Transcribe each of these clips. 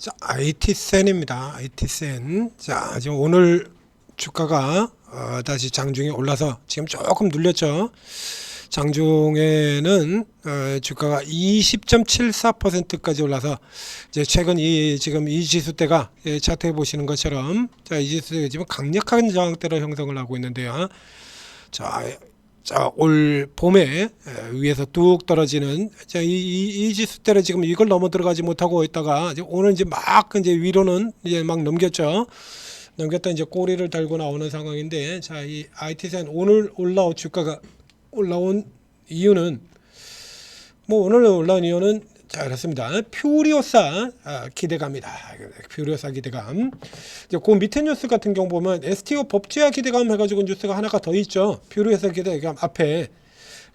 자, IT센입니다. IT센. 자, 지금 오늘 주가가 다시 장중에 올라서 지금 조금 눌렸죠. 장중에는 주가가 20.74%까지 올라서 이제 최근 지금 이 지수대가 차트에 보시는 것처럼 자, 이 지수대가 지금 강력한 저항대로 형성을 하고 있는데요. 자, 올 봄에 위에서 뚝 떨어지는 자, 이 지수대를 지금 이걸 넘어 들어가지 못하고 있다가 이제 오늘 이제 막 이제 위로는 이제 막 넘겼죠. 넘겼다 이제 꼬리를 달고 나오는 상황인데, 자, 이 IT센 오늘 주가가 올라온 이유는 오늘 올라온 이유는 자, 그렇습니다. 퓨리오사 기대감이다. 퓨리오사 기대감. 이제 그 밑에 뉴스 같은 경우 보면 STO 법제화 기대감 해가지고 뉴스가 하나가 더 있죠. 퓨리오사 기대감 앞에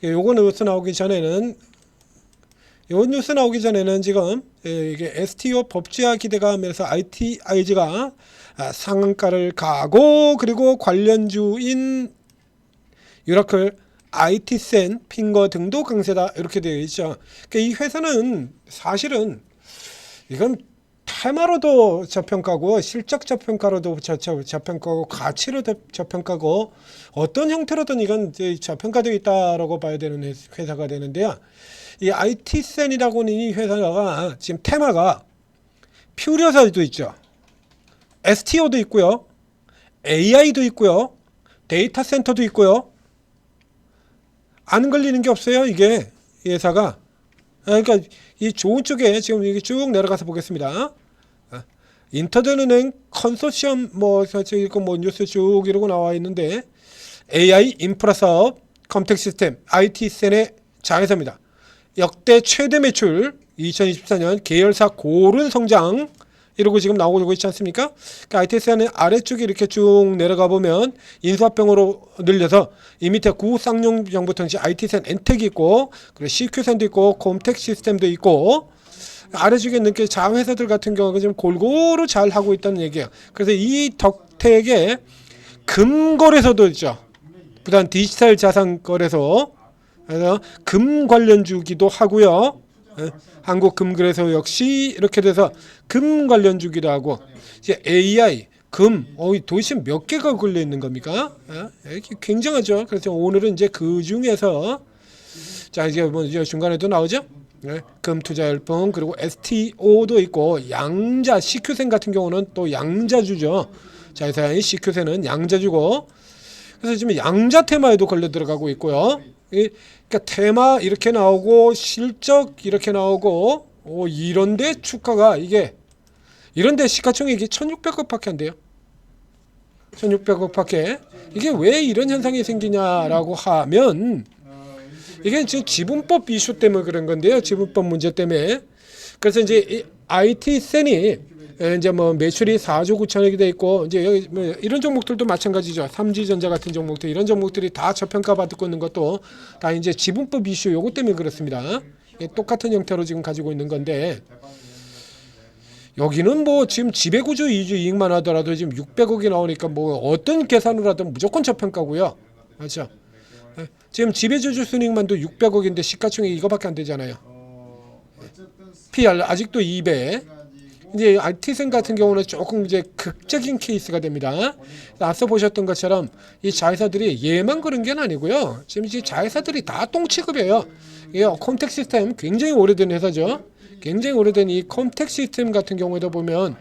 요거 뉴스 나오기 전에는 지금 이게 STO 법제화 기대감에서 IG가 상한가를 가고, 그리고 관련주인 유라클, IT센, 핑거 등도 강세다 이렇게 되어 있죠. 그러니까 이 회사는 사실은 이건 테마로도 저평가고 실적 저평가로도 저평가고 가치로 저평가고 어떤 형태로든 이건 저평가되어 있다라고 봐야 되는 회사가 되는데요. 이 IT센이라고 하는 이 회사가 지금 테마가 퓨리오사도 있죠. STO도 있고요. AI도 있고요. 데이터 센터도 있고요. 안 걸리는 게 없어요. 이게 이 회사가. 그러니까 이 좋은 쪽에 지금 이게 쭉 내려가서 보겠습니다. 인터전은행 컨소시엄 뉴스 쭉 이러고 나와 있는데, AI 인프라 사업 컴텍 시스템 IT센의 자회사입니다. 역대 최대 매출 2024년 계열사 고른 성장 이러고 지금 나오고 있지 않습니까? 그러니까 IT센은 아래쪽에 이렇게 쭉 내려가 보면 인수합병으로 늘려서 이 밑에 구쌍용 정보통신 IT센 엔텍이 있고, 그리고 CQ센도 있고, 컴텍 시스템도 있고, 아래쪽에 있는 게 자회사들 같은 경우가 지금 골고루 잘 하고 있다는 얘기예요. 그래서 이 덕택에 금거래소도 있죠. 부단 디지털 자산 거래소, 그래서 금 관련주기도 하고요. 한국금거래소 역시 이렇게 돼서 금 관련주기도 하고, 이제 AI, 금, 도대체 몇 개가 걸려 있는 겁니까? 굉장하죠. 그래서 오늘은 이제 그 중에서 자, 이제 이제 중간에도 나오죠. 금투자열풍, 그리고 STO도 있고, 양자 CQ센 같은 경우는 또 양자주죠. 자회사인 CQ센은 양자주고, 그래서 지금 양자 테마에도 걸려 들어가고 있고요. 그러니까 테마 이렇게 나오고 실적 이렇게 나오고 이런데 주가가 이런데 시가총액이 1,600억밖에 안 돼요. 1,600억밖에. 이게 왜 이런 현상이 생기냐라고 하면 이게 지금 지분법 이슈 때문에 그런 건데요. 지분법 문제 때문에. 그래서 이제 IT센이 이제 매출이 4조 9천억이 돼 있고, 이제 여기 이런 종목들도 마찬가지죠. 삼지전자 같은 종목들, 이런 종목들이 다 저평가 받고 있는 것도 다 이제 지분법 이슈 요거 때문에 그렇습니다. 똑같은 형태로 지금 가지고 있는 건데, 여기는 지금 지배구조 2주 이익만 하더라도 지금 600억이 나오니까 어떤 계산을 하든 무조건 저평가고요. 그렇죠? 지금 지배주주 순이익만도 600억인데 시가총액 이거밖에 안 되잖아요. PR 아직도 2배. 이제 IT센 같은 경우는 조금 이제 극적인 케이스가 됩니다. 앞서 보셨던 것처럼 이 자회사들이 얘만 그런 게 아니고요. 지금 이 자회사들이 다 똥취급이에요. 이게 컴텍 시스템 굉장히 오래된 회사죠. 굉장히 오래된 이 컴텍 시스템 같은 경우에도 보면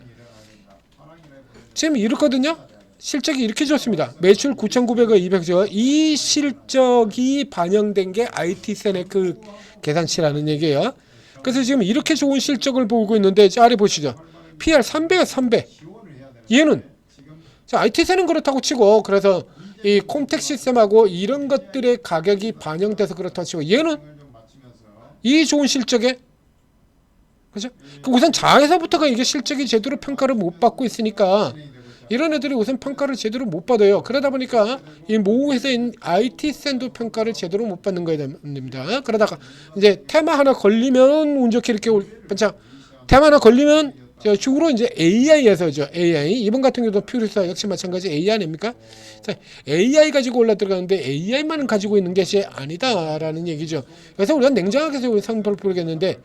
지금 이렇거든요. 실적이 이렇게 좋습니다. 매출 9,900억 200조. 이 실적이 반영된 게 IT센의 그 계산치라는 얘기예요. 그래서 지금 이렇게 좋은 실적을 보고 있는데, 아래 보시죠. PR 3배가 3배. 얘는 자, IT센은 그렇다고 치고, 그래서 이 컴텍 시스템하고 이런 것들의 가격이 반영돼서 그렇다고 치고, 얘는 이 좋은 실적에, 그죠? 우선 자회사부터가 이게 실적이 제대로 평가를 못 받고 있으니까 이런 애들이 우선 평가를 제대로 못 받아요. 그러다 보니까 이 모우 회사인 IT센도 평가를 제대로 못 받는 거야 됩니다. 그러다가 이제 테마 하나 걸리면 운 좋게 이렇게 반짝, 테마 하나 걸리면 주로 이제 AI에서죠. AI 이번 같은 경우도 퓨리사 역시 마찬가지 AI 아닙니까? AI 가지고 올라 들어가는데 AI만은 가지고 있는 것이 아니다라는 얘기죠. 그래서 우리가 냉정하게 상표를 보겠는데,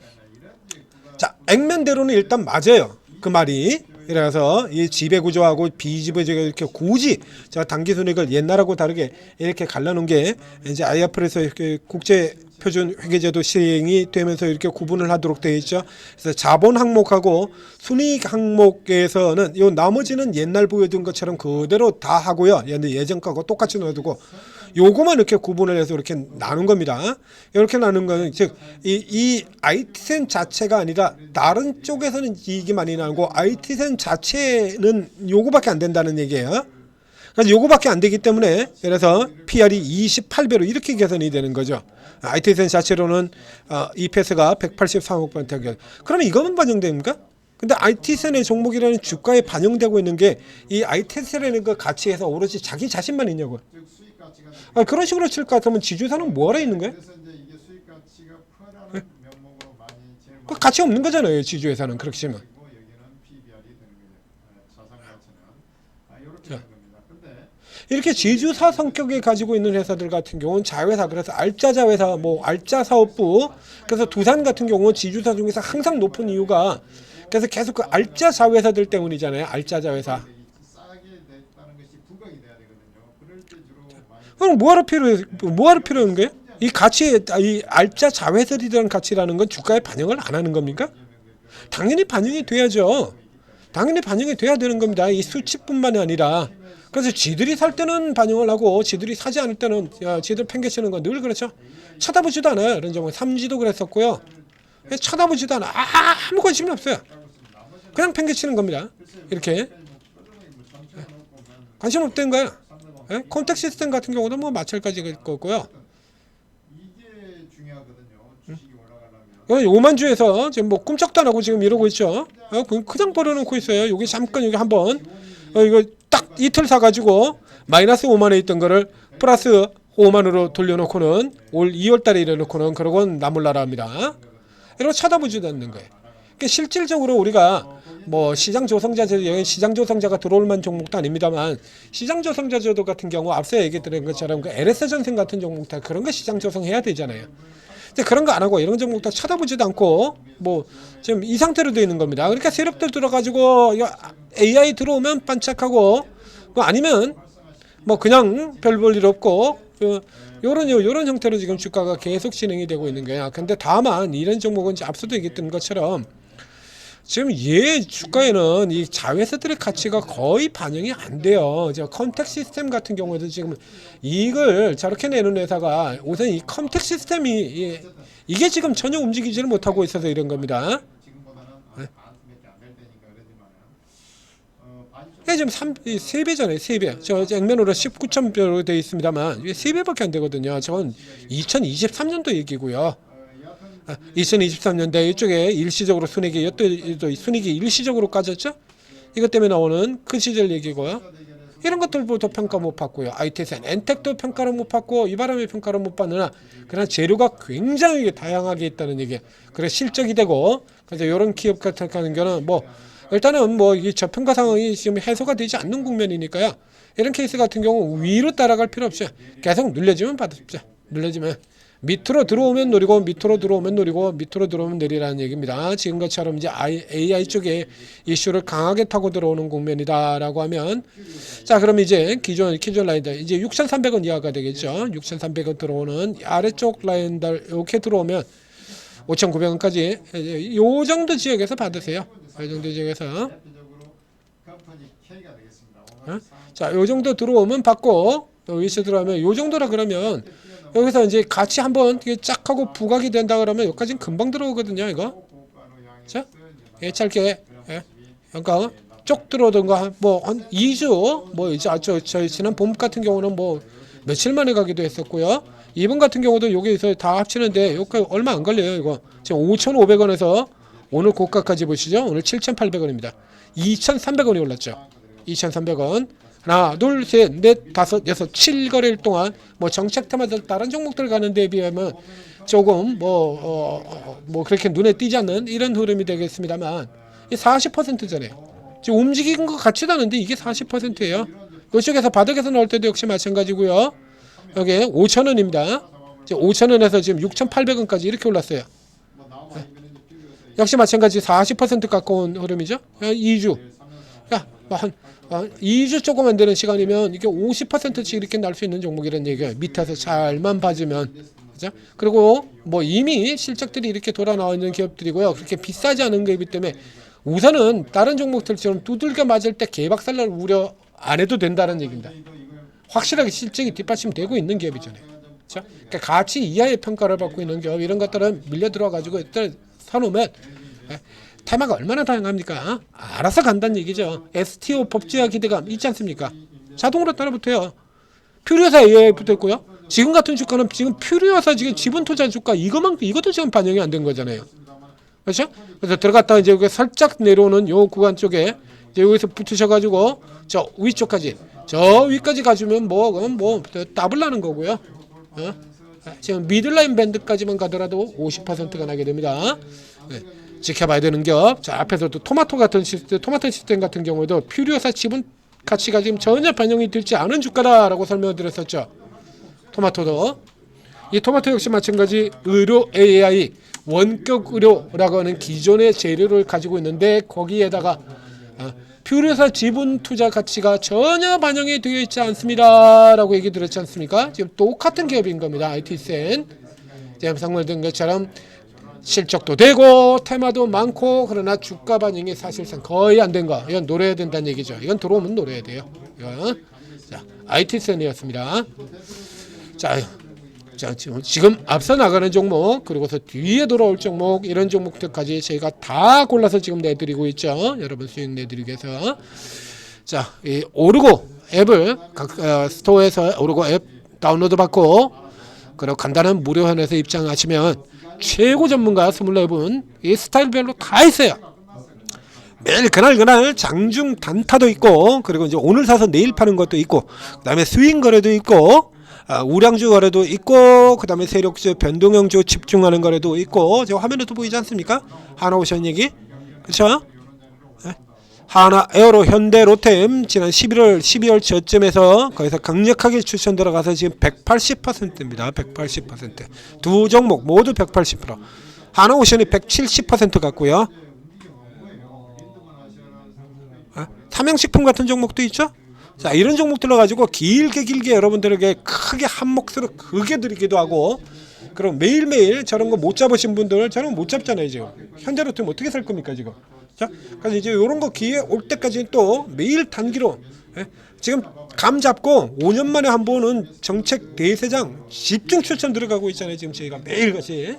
자, 액면대로는 일단 맞아요. 그 말이. 그래서 이 지배구조하고 비지배구조가 이렇게 굳이 저 당기순이익을 옛날하고 다르게 이렇게 갈라놓은 게 이제 IFRS 이렇게 국제 표준 회계제도 시행이 되면서 이렇게 구분을 하도록 되어 있죠. 그래서 자본 항목하고 순이익 항목에서는 요 나머지는 옛날 보여준 것처럼 그대로 다 하고요. 예전 거하고 똑같이 넣어두고 요거만 이렇게 구분을 해서 이렇게 나눈 겁니다. 이렇게 나눈 거는 즉 이 IT센 자체가 아니라 다른 쪽에서는 이익이 많이 나고 IT센 자체는 요거밖에 안 된다는 얘기예요. 그래서 요거밖에 안 되기 때문에 그래서 PR이 28배로 이렇게 계산이 되는 거죠. IT센 자체로는 EPS가 183억 번 되게. 그러면 이거만 반영됩니까? 근데 IT센의 종목이라는 주가에 반영되고 있는 게 이 IT센이라는 그 가치에서 오로지 자기 자신만 있냐고요. 그런 식으로 칠 것 같으면 지주사는 뭐하러 있는 거예요? 그 가치 없는 거잖아요. 지주회사는 그렇게 치면. 자, 이렇게 지주사 성격을 가지고 있는 회사들 같은 경우는 자회사, 그래서 알짜자회사, 뭐 알짜사업부, 그래서 두산 같은 경우는 지주사 중에서 항상 높은 이유가 그래서 계속 그 알짜자회사들 때문이잖아요. 알짜자회사. 그럼 뭐하러 필요한 거예요? 이 가치, 이 알짜 자회사들이라는 가치라는 건 주가에 반영을 안 하는 겁니까? 당연히 반영이 돼야죠. 당연히 반영이 돼야 되는 겁니다. 이 수치뿐만이 아니라. 그래서 지들이 살 때는 반영을 하고 지들이 사지 않을 때는 지들 팽개치는 건 늘 그렇죠. 쳐다보지도 않아요. 이런 점은 삼지도 그랬었고요. 쳐다보지도 않아. 아무 관심이 없어요. 그냥 팽개치는 겁니다. 이렇게 관심 없다는 거예요. 콘택 시스템 같은 경우도 뭐 마찬가지일 거고요. 5만 주에서 지금 뭐 꿈쩍도 안 하고 지금 이러고 있죠. 그냥 벌어놓고 있어요. 여기 잠깐 여기 한번 이거 딱 이틀 사가지고 마이너스 5만에 있던 거를 플러스 5만으로 돌려놓고는 올 2월달에 이래놓고는 그러고는 나몰라라 합니다. 이러고 쳐다보지도 않는 거예요. 그러니까 실질적으로 우리가 뭐 시장 조성자가 들어올 만한 종목도 아닙니다만 시장 조성자제도 같은 경우 앞서 얘기했던 것처럼 그 LS 전생 같은 종목 다 그런 거 시장 조성해야 되잖아요. 근데 그런 거 안 하고 이런 종목 다 쳐다보지도 않고 뭐 지금 이 상태로 되어 있는 겁니다. 그러니까 세력들 들어가지고 AI 들어오면 반짝하고 뭐 아니면 뭐 그냥 별 볼 일 없고 요런 형태로 지금 주가가 계속 진행이 되고 있는 거야. 근데 다만 이런 종목은 이제 앞서도 얘기했던 것처럼 지금 얘 주가에는 이 자회사들의 가치가 거의 반영이 안 돼요. 컨택 시스템 같은 경우에도 지금 이익을 저렇게 내는 회사가 우선 이 컨택 시스템이 이게 지금 전혀 움직이지를 못하고 있어서 이런 겁니다. 지금 3배잖아요. 3배. 저 액면으로 19,000배로 되어 있습니다만 3배밖에 안 되거든요. 저건 2023년도 얘기고요. 2023년대 이쪽에 일시적으로 순이익이 일시적으로 까졌죠. 이것 때문에 나오는 그 시절 얘기고요. 이런 것들도 평가 못 받고요. IT센, 엔텍도 평가를 못 받고 이 바람에 평가를 못 받느나 그러나 재료가 굉장히 다양하게 있다는 얘기. 그래 실적이 되고 그래서 이런 기업 같은 경우는 뭐 일단은 뭐 이 저평가 상황이 지금 해소가 되지 않는 국면이니까요. 이런 케이스 같은 경우 위로 따라갈 필요 없이 계속 눌려주면 받으십시오. 눌려주면 밑으로 들어오면 노리고 밑으로 들어오면 노리고 밑으로 들어오면 내리라는 얘기입니다. 지금 것처럼 이제 AI 쪽에 이슈를 강하게 타고 들어오는 국면이다라고 하면 자 그럼 이제 기존 라인들 이제 6,300원 이하가 되겠죠. 6,300원 들어오는 아래쪽 라인들 이렇게 들어오면 5,900원까지 요 정도 지역에서 받으세요. 이 정도 지역에서 자 요 정도 들어오면 받고 위치 들어오면 요 정도라 그러면 여기서 이제 같이 한번 쫙 하고 부각이 된다 그러면 여기까지는 금방 들어오거든요. 이거 자 짧게 그러니까 쭉 들어오던가 뭐 한 2주 뭐 이제 저희 지난 봄 같은 경우는 뭐 며칠 만에 가기도 했었고요. 이번 같은 경우도 여기서 다 합치는데 여기 얼마 안 걸려요. 이거 지금 5,500원에서 오늘 고가까지 보시죠. 오늘 7,800원입니다. 2,300원이 올랐죠. 2,300원. 하나, 둘, 셋, 넷, 다섯, 여섯, 7거래일 동안 뭐 정책 테마들 다른 종목들 가는 데에 비하면 조금 뭐 그렇게 눈에 띄지 않는 이런 흐름이 되겠습니다만 40%잖아요. 지금 움직인 것 같지도 않은데 이게 40%예요. 이쪽에서 바닥에서 나올 때도 역시 마찬가지고요. 여기 5,000원입니다. 5,000원에서 지금 6,800원까지 이렇게 올랐어요. 역시 마찬가지 40% 가까운 흐름이죠. 2주. 야, 한 2주 조금 안 되는 시간이면 이게 50%씩 이렇게 날 수 있는 종목이라는 얘기예요. 밑에서 잘만 봐주면. 그죠? 그리고 뭐 이미 실적들이 이렇게 돌아 나와 있는 기업들이고요. 그렇게 비싸지 않은 거이기 때문에 우선은 다른 종목들처럼 두들겨 맞을 때 개박살날 우려 안 해도 된다는 얘기입니다. 확실하게 실적이 뒷받침되고 있는 기업이잖아요. 그렇죠? 그러니까 가치 이하의 평가를 받고 있는 기업 이런 것들은 밀려 들어 가지고 일단 사놓으면 테마가 얼마나 다양합니까? 알아서 간다는 얘기죠. STO 법제화 기대감 있지 않습니까? 자동으로 따라붙어요. 퓨리오사 AI 붙었고요. 지금 같은 주가는 지금 퓨리오사 지금 지분 투자 주가 이것도 지금 반영이 안 된 거잖아요. 그렇죠? 그래서 들어갔다가 이제 여기 살짝 내려오는 요 구간 쪽에 이제 여기서 붙으셔가지고 저 위쪽까지 저 위까지 가주면 뭐 더블 나는 거고요. 지금 미들라인 밴드까지만 가더라도 50%가 나게 됩니다. 네. 지켜봐야 되는 기업. 자, 앞에서도 토마토 시스템 같은 경우에도 퓨리오사 지분 가치가 지금 전혀 반영이 되지 않은 주가다라고 설명을 드렸었죠. 토마토도. 이 토마토 역시 마찬가지 의료 AI 원격 의료라고 하는 기존의 재료를 가지고 있는데 거기에다가 퓨리오사 지분 투자 가치가 전혀 반영이 되어 있지 않습니다라고 얘기 들었지 않습니까? 지금 똑같은 기업인 겁니다. IT센. 지금 상물된 것처럼 실적도 되고 테마도 많고 그러나 주가 반영이 사실상 거의 안 된 거. 이건 노려야 된다는 얘기죠. 이건 들어오면 노려야 돼요. 이건. 자, IT센이었습니다. 자, 지금 앞서 나가는 종목 그리고서 뒤에 돌아올 종목 이런 종목들까지 저희가 다 골라서 지금 내드리고 있죠. 여러분 수익 내드리기 위해서. 자, 이 오르고 앱을 각 스토어에서 오르고 앱 다운로드 받고 그리고 간단한 무료현에서 입장하시면 최고 전문가 24분 이 스타일별로 다 있어요. 매일 그날 장중 단타도 있고 그리고 이제 오늘 사서 내일 파는 것도 있고 그다음에 스윙 거래도 있고 우량주 거래도 있고 그다음에 세력주 변동형주 집중하는 거래도 있고 저 화면에도 보이지 않습니까? 하나오션 얘기 그렇죠? 하나 에어로 현대 로템 지난 12월 저쯤에서 거기서 강력하게 추천 들어가서 지금 180%입니다. 180%. 두 종목 모두 180%. 하나오션이 170% 같고요. 삼양식품 같은 종목도 있죠. 자, 이런 종목들로 가지고 길게 여러분들에게 크게 한 몫으로 크게 드리기도 하고 그럼 매일매일 저런 거 못 잡으신 분들 저런 거 못 잡잖아요 지금. 현재로템 어떻게 살 겁니까 지금. 자, 그래서 이제 이런 거 기회 올 때까지 또 매일 단기로 지금 감 잡고 5년 만에 한 번은 정책 대세장 집중 추천 들어가고 있잖아요 지금 저희가 매일같이.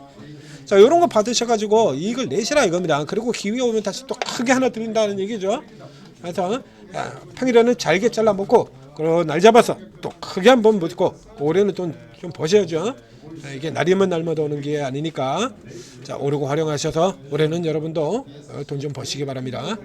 자, 이런 거 받으셔가지고 이익을 내시라 이겁니다. 그리고 기회 오면 다시 또 크게 하나 드린다는 얘기죠. 그래서 평일에는 잘게 잘라 먹고 그리고 날 잡아서 또 크게 한번 먹고 올해는 좀 버셔야죠. 이게 날이면 날마다 오는 게 아니니까. 자, 오르고 활용하셔서 올해는 여러분도 돈 좀 버시기 바랍니다.